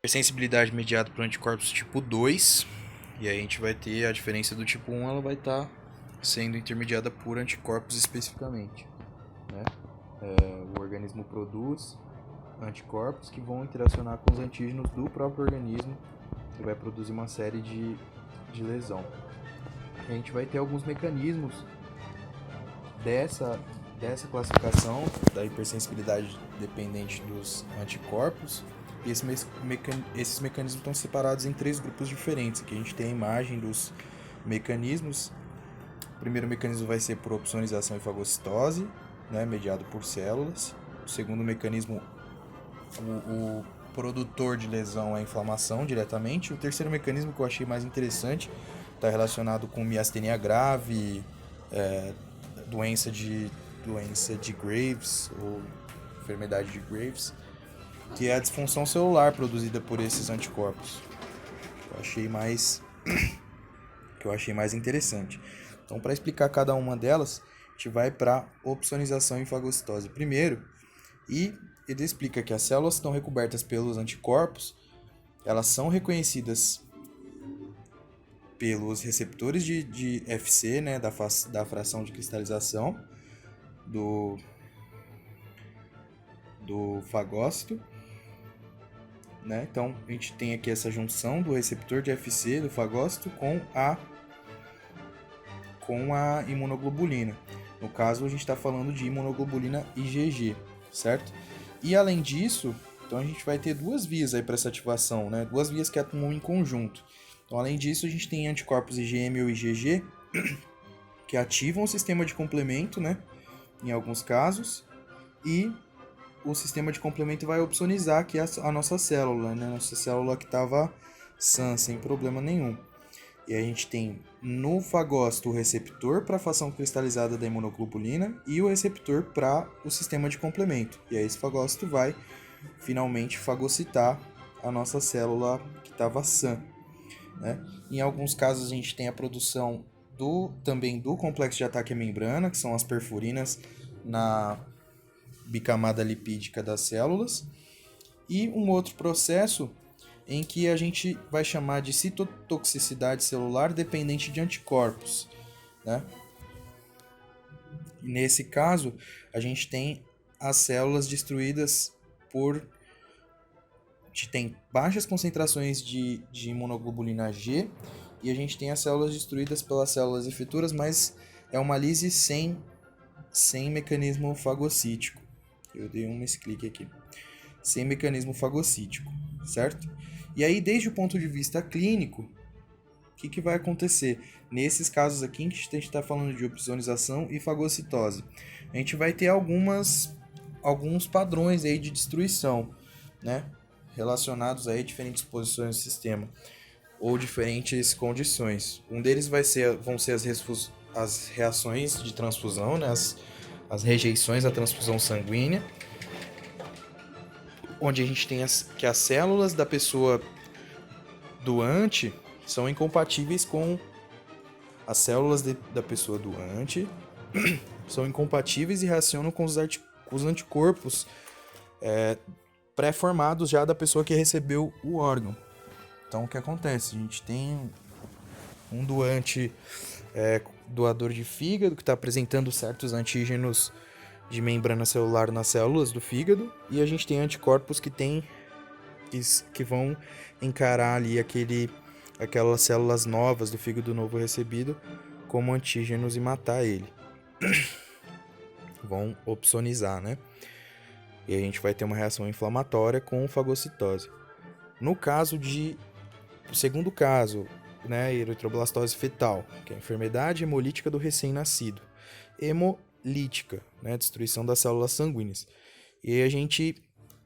Hipersensibilidade mediada por anticorpos tipo 2. E aí a gente vai ter a diferença do tipo 1, ela vai estar sendo intermediada por anticorpos especificamente, né? O organismo produz anticorpos que vão interacionar com os antígenos do próprio organismo e vai produzir uma série de lesão. E a gente vai ter alguns mecanismos dessa classificação da hipersensibilidade dependente dos anticorpos. E esses mecanismos estão separados em 3 grupos diferentes. Aqui a gente tem a imagem dos mecanismos. O primeiro mecanismo vai ser por opsonização e fagocitose, né, mediado por células. O segundo mecanismo, o produtor de lesão é a inflamação diretamente. O terceiro mecanismo que eu achei mais interessante está relacionado com miastenia grave, doença de Graves ou enfermidade de Graves, que é a disfunção celular produzida por esses anticorpos. Que eu achei mais interessante. Então, para explicar cada uma delas, a gente vai para opsonização e fagocitose primeiro, e ele explica que as células estão recobertas pelos anticorpos, elas são reconhecidas pelos receptores de FC, né, da fração de cristalização do fagócito, né? Então a gente tem aqui essa junção do receptor de FC do fagócito com a imunoglobulina. No caso, a gente está falando de imunoglobulina IgG, certo? E além disso, então a gente vai ter duas vias aí para essa ativação, né? Duas vias que atuam em conjunto. Então, além disso, a gente tem anticorpos IgM ou IgG que ativam o sistema de complemento, né? Em alguns casos, e o sistema de complemento vai opsonizar aqui a nossa célula, né? Nossa célula que estava sã, sem problema nenhum. E a gente tem no fagócito o receptor para a fração cristalizada da imunoglobulina e o receptor para o sistema de complemento. E aí esse fagócito vai finalmente fagocitar a nossa célula que estava sã, né? Em alguns casos a gente tem a produção também do complexo de ataque à membrana, que são as perfurinas na bicamada lipídica das células. E um outro processo em que a gente vai chamar de citotoxicidade celular dependente de anticorpos, né? E nesse caso, a gente tem as células destruídas por... A gente tem baixas concentrações de imunoglobulina G e a gente tem as células destruídas pelas células efeturas, mas é uma lise sem mecanismo fagocítico. Eu dei um misclick aqui. Sem mecanismo fagocítico, certo? E aí, desde o ponto de vista clínico, o que vai acontecer? Nesses casos aqui, que a gente está falando de opsonização e fagocitose, a gente vai ter alguns padrões aí de destruição, né? Relacionados a diferentes posições do sistema ou diferentes condições. Um deles vão ser as reações de transfusão, né? As rejeições à transfusão sanguínea, onde a gente tem que as células da pessoa doante são incompatíveis com as células da pessoa doante, são incompatíveis e reacionam com os anticorpos pré-formados já da pessoa que recebeu o órgão. Então, o que acontece? A gente tem um doador de fígado que está apresentando certos antígenos de membrana celular nas células do fígado, e a gente tem anticorpos que vão encarar ali aquelas células novas do fígado novo recebido como antígenos e matar ele. Vão opsonizar, né? E a gente vai ter uma reação inflamatória com fagocitose. O segundo caso, né, eritroblastose fetal, que é a enfermidade hemolítica do recém-nascido. Hemolítica, né, destruição das células sanguíneas. E aí a gente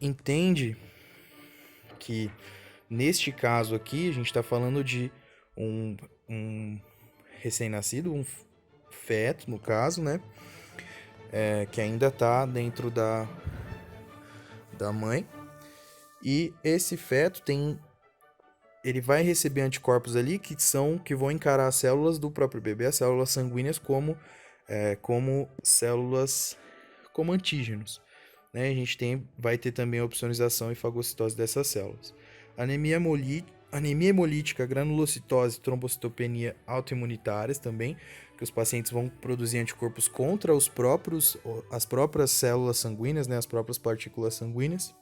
entende que neste caso aqui a gente está falando de um recém-nascido, um feto no caso, né, que ainda está dentro da mãe, e esse feto ele vai receber anticorpos ali que vão encarar as células do próprio bebê, as células sanguíneas como células, como antígenos, né? A gente vai ter também a opsonização e fagocitose dessas células. anemia hemolítica, granulocitose, trombocitopenia autoimunitárias também, que os pacientes vão produzir anticorpos contra as próprias células sanguíneas, né, as próprias partículas sanguíneas,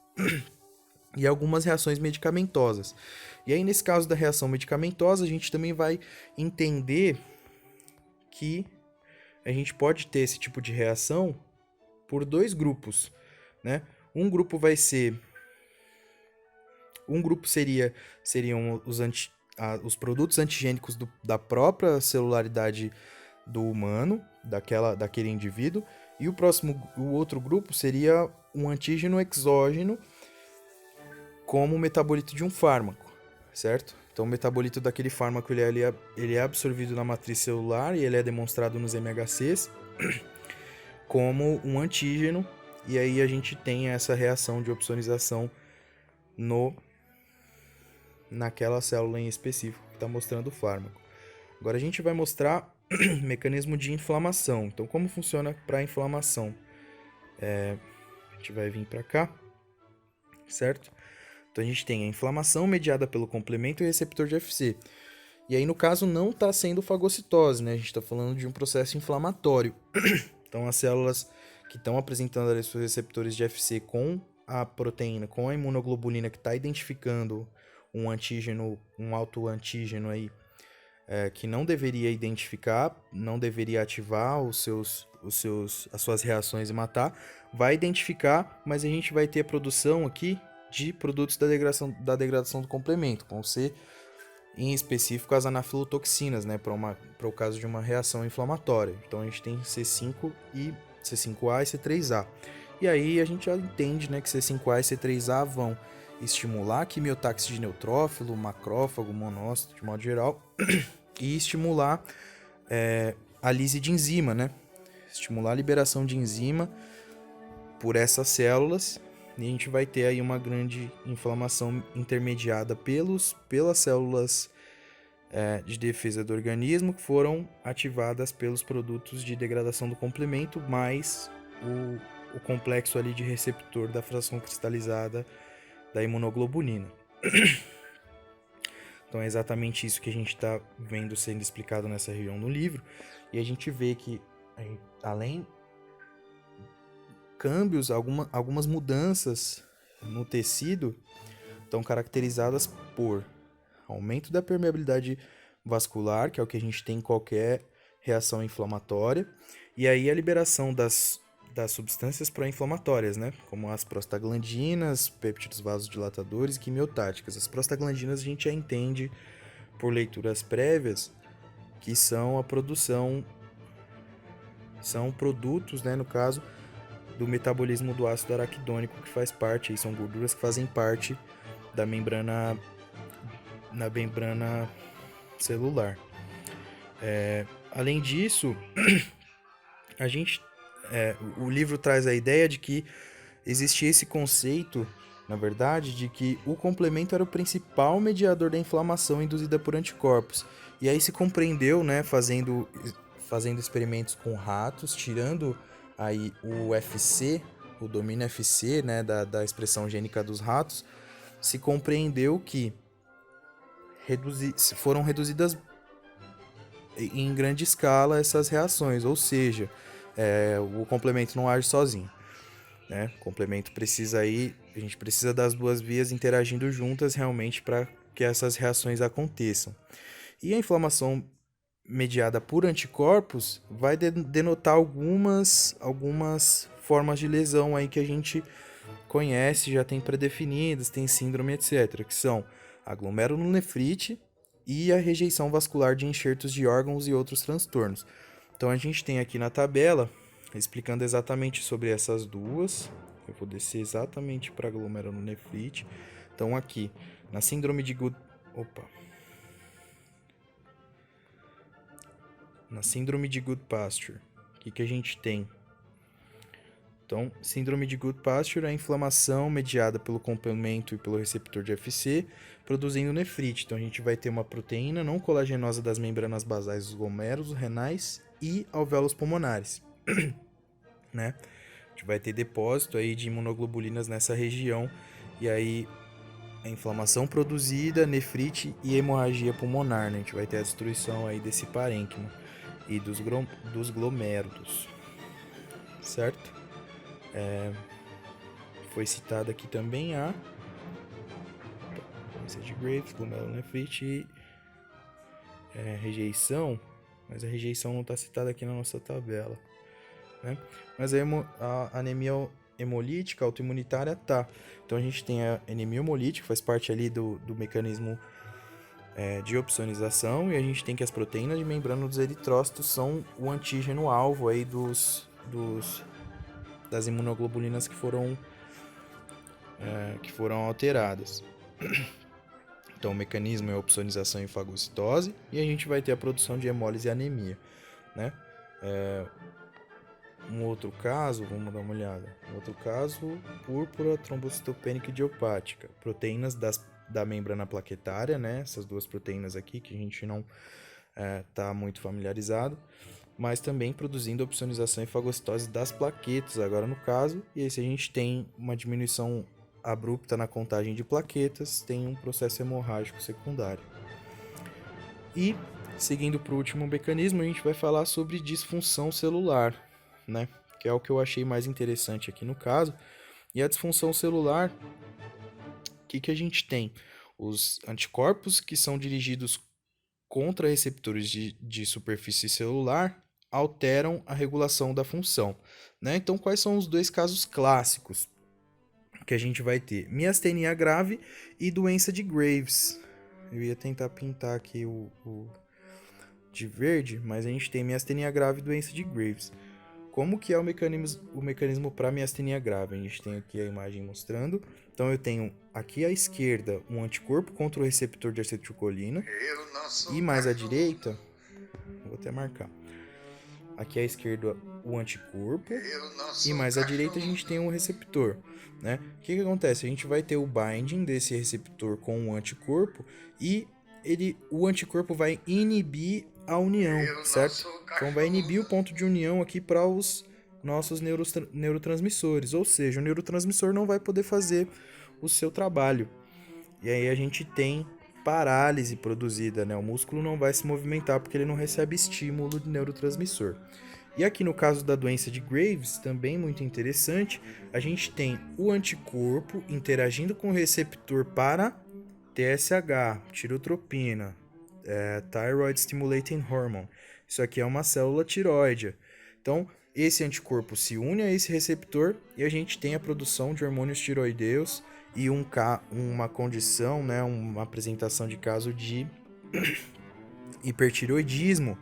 e algumas reações medicamentosas. E aí, nesse caso da reação medicamentosa, a gente também vai entender que a gente pode ter esse tipo de reação por dois grupos, né? Um grupo seriam os produtos antigênicos da própria celularidade do humano, daquele indivíduo, e o outro grupo seria um antígeno exógeno como o metabolito de um fármaco, certo? Então, o metabolito daquele fármaco ele é absorvido na matriz celular e ele é demonstrado nos MHCs como um antígeno, e aí a gente tem essa reação de opsonização naquela célula em específico que está mostrando o fármaco. Agora a gente vai mostrar mecanismo de inflamação. Então, como funciona para a inflamação? A gente vai vir para cá, certo? Então a gente tem a inflamação mediada pelo complemento e receptor de FC. E aí, no caso, não está sendo fagocitose, né? A gente está falando de um processo inflamatório. Então, as células que estão apresentando ali seus receptores de FC com a proteína, com a imunoglobulina que está identificando um antígeno, um autoantígeno aí, que não deveria identificar, não deveria ativar as suas reações e matar, vai identificar, mas a gente vai ter a produção aqui de produtos da degradação do complemento, vão ser em específico as anafilotoxinas, né, para o caso de uma reação inflamatória. Então a gente tem C5A e C3A. E aí a gente já entende, né, que C5A e C3A vão estimular a quimiotaxe de neutrófilo, macrófago, monócito, de modo geral, e estimular a lise de enzima, né? Estimular a liberação de enzima por essas células, e a gente vai ter aí uma grande inflamação intermediada pelas células de defesa do organismo que foram ativadas pelos produtos de degradação do complemento, mais o complexo ali de receptor da fração cristalizada da imunoglobulina. Então é exatamente isso que a gente está vendo sendo explicado nessa região no livro, e a gente vê que além câmbios, algumas mudanças no tecido estão caracterizadas por aumento da permeabilidade vascular, que é o que a gente tem em qualquer reação inflamatória, e aí a liberação das substâncias pró-inflamatórias, né? Como as prostaglandinas, péptidos vasodilatadores e quimiotáticas. As prostaglandinas a gente já entende por leituras prévias que são são produtos, né, no caso, do metabolismo do ácido araquidônico, que faz parte, são gorduras que fazem parte da membrana celular. Além disso, o livro traz a ideia de que existia esse conceito, na verdade, de que o complemento era o principal mediador da inflamação induzida por anticorpos. E aí se compreendeu, né, fazendo experimentos com ratos, tirando aí o FC, o domínio FC, né, da expressão gênica dos ratos, se compreendeu que foram reduzidas em grande escala essas reações, ou seja, o complemento não age sozinho, né? O complemento a gente precisa das duas vias interagindo juntas realmente para que essas reações aconteçam. E a inflamação mediada por anticorpos vai denotar algumas formas de lesão aí que a gente conhece, já tem predefinidas, tem síndrome, etc., que são a glomerulonefrite e a rejeição vascular de enxertos de órgãos e outros transtornos. Então a gente tem aqui na tabela, explicando exatamente sobre essas duas. Eu vou descer exatamente para a glomerulonefrite. Então aqui, na síndrome de Goodpasture, o que a gente tem? Então, síndrome de Goodpasture é a inflamação mediada pelo complemento e pelo receptor de FC, produzindo nefrite. Então, a gente vai ter uma proteína não colagenosa das membranas basais dos glomérulos renais e alvéolos pulmonares, né? A gente vai ter depósito aí de imunoglobulinas nessa região, e aí a inflamação produzida, nefrite e hemorragia pulmonar, né? A gente vai ter a destruição aí desse parênquima e dos glomérulos, certo? Foi citada aqui também a doença de Graves, glomerulonefrite e rejeição, mas a rejeição não está citada aqui na nossa tabela, né? Mas a anemia hemolítica autoimunitária tá. Então a gente tem a anemia hemolítica, faz parte ali do mecanismo de opsonização, e a gente tem que as proteínas de membrana dos eritrócitos são o antígeno alvo aí das imunoglobulinas que foram alteradas. Então o mecanismo é a opsonização e fagocitose, e a gente vai ter a produção de hemólise e anemia, né? Um outro caso, vamos dar uma olhada. Um outro caso, púrpura trombocitopênica idiopática. Proteínas da membrana plaquetária, né? Essas duas proteínas aqui que a gente não está muito familiarizado. Mas também produzindo opsonização e fagocitose das plaquetas, agora no caso. E aí se a gente tem uma diminuição abrupta na contagem de plaquetas, tem um processo hemorrágico secundário. E, seguindo para o último mecanismo, a gente vai falar sobre disfunção celular, né? Que é o que eu achei mais interessante aqui no caso. E a disfunção celular, o que a gente tem? Os anticorpos que são dirigidos contra receptores de superfície celular alteram a regulação da função, né? Então, quais são os dois casos clássicos que a gente vai ter? Miastenia grave e doença de Graves. Eu ia tentar pintar aqui o de verde, mas a gente tem miastenia grave e doença de Graves. Como que é o mecanismo para miastenia grave? A gente tem aqui a imagem mostrando. Então eu tenho aqui à esquerda um anticorpo contra o receptor de acetilcolina. E mais à direita, vou até marcar. Aqui à esquerda o anticorpo. E mais à direita a gente tem um receptor, né? O que acontece? A gente vai ter o binding desse receptor com o anticorpo e o anticorpo vai inibir a união, certo? Então vai inibir o ponto de união aqui para os nossos neurotransmissores, ou seja, o neurotransmissor não vai poder fazer o seu trabalho. E aí a gente tem parálise produzida, né? O músculo não vai se movimentar porque ele não recebe estímulo de neurotransmissor. E aqui no caso da doença de Graves, também muito interessante, a gente tem o anticorpo interagindo com o receptor para TSH, tirotropina, Thyroid Stimulating Hormone. Isso aqui é uma célula tiroide. Então, esse anticorpo se une a esse receptor e a gente tem a produção de hormônios tiroideus e uma condição, né, uma apresentação de caso de hipertiroidismo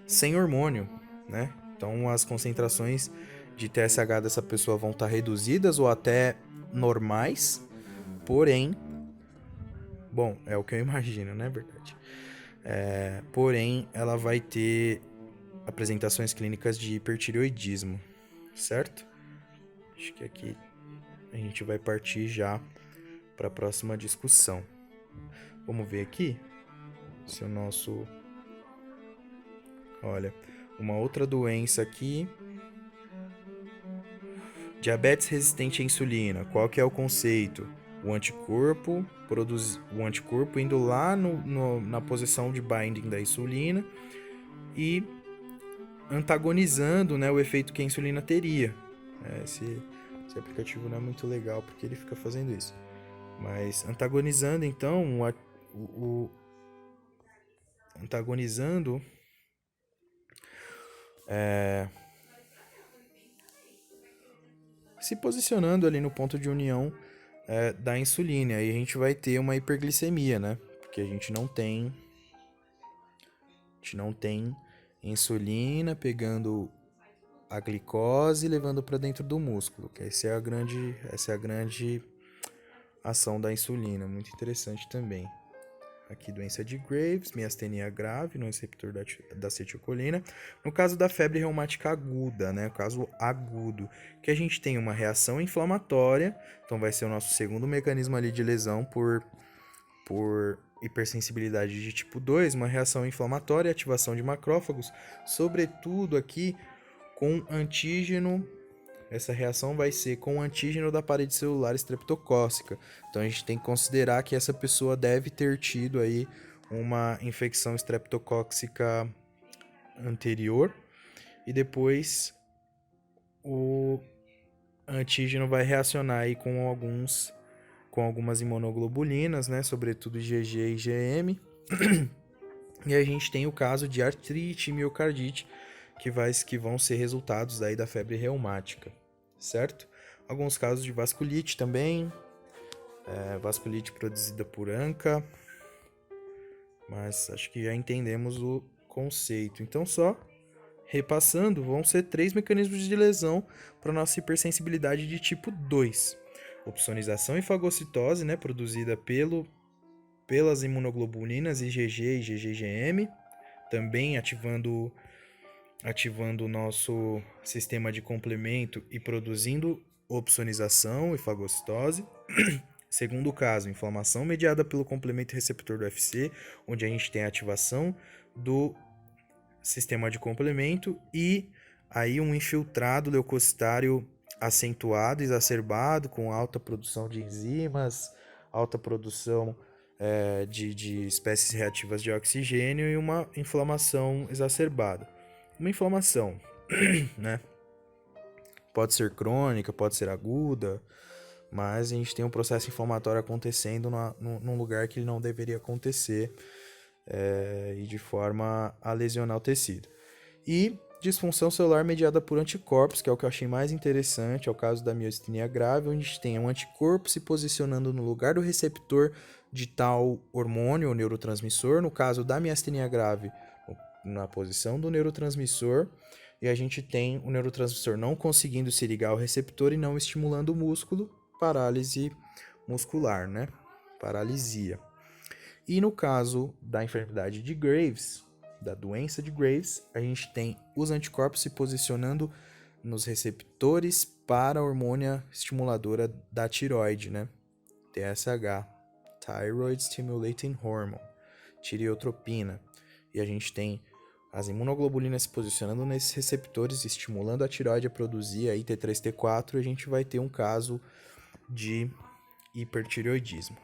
sem hormônio, né? Então, as concentrações de TSH dessa pessoa vão estar reduzidas ou até normais, porém, bom, é o que eu imagino, né, verdade? Porém, ela vai ter apresentações clínicas de hipertireoidismo, certo? Acho que aqui a gente vai partir já para a próxima discussão. Vamos ver aqui se o nosso... Olha, uma outra doença aqui. Diabetes resistente à insulina. Qual que é o conceito? O anticorpo indo lá na posição de binding da insulina e antagonizando, né, o efeito que a insulina teria. Esse aplicativo não é muito legal porque ele fica fazendo isso. Mas antagonizando, então, se posicionando ali no ponto de união da insulina. Aí a gente vai ter uma hiperglicemia, né? Porque a gente não tem insulina pegando a glicose e levando para dentro do músculo. Que essa é a grande ação da insulina. Muito interessante também. Aqui, doença de Graves, miastenia grave no receptor da acetilcolina. No caso da febre reumática aguda, né? O caso agudo, que a gente tem uma reação inflamatória, então vai ser o nosso segundo mecanismo ali de lesão por hipersensibilidade de tipo 2, uma reação inflamatória e ativação de macrófagos, sobretudo aqui com antígeno essa reação vai ser com o antígeno da parede celular estreptocócica. Então a gente tem que considerar que essa pessoa deve ter tido aí uma infecção estreptocócica anterior e depois o antígeno vai reacionar aí com algumas imunoglobulinas, né, sobretudo IgG e IgM. E a gente tem o caso de artrite e miocardite, que vão ser resultados aí da febre reumática, certo? Alguns casos de vasculite também, vasculite produzida por ANCA, mas acho que já entendemos o conceito. Então, só repassando, vão ser 3 mecanismos de lesão para nossa hipersensibilidade de tipo 2. Opsonização e fagocitose, né, produzida pelas imunoglobulinas IgG e IgG-IgM, também ativando o nosso sistema de complemento e produzindo opsonização e fagocitose. Segundo caso, inflamação mediada pelo complemento receptor do UFC, onde a gente tem a ativação do sistema de complemento e aí um infiltrado leucocitário acentuado, exacerbado, com alta produção de enzimas, alta produção de espécies reativas de oxigênio e uma inflamação exacerbada. Uma inflamação, né? Pode ser crônica, pode ser aguda, mas a gente tem um processo inflamatório acontecendo num lugar que ele não deveria acontecer e de forma a lesionar o tecido. E disfunção celular mediada por anticorpos, que é o que eu achei mais interessante, é o caso da miastenia grave, onde a gente tem um anticorpo se posicionando no lugar do receptor de tal hormônio ou neurotransmissor, no caso da miastenia grave, na posição do neurotransmissor, e a gente tem o neurotransmissor não conseguindo se ligar ao receptor e não estimulando o músculo, parálise muscular, né? Paralisia. E no caso da enfermidade de Graves, da doença de Graves, a gente tem os anticorpos se posicionando nos receptores para a hormônia estimuladora da tireoide, né? TSH, Thyroid Stimulating Hormone, tireotropina. E a gente tem as imunoglobulinas se posicionando nesses receptores, estimulando a tireoide a produzir aí T3, T4, e a gente vai ter um caso de hipertireoidismo.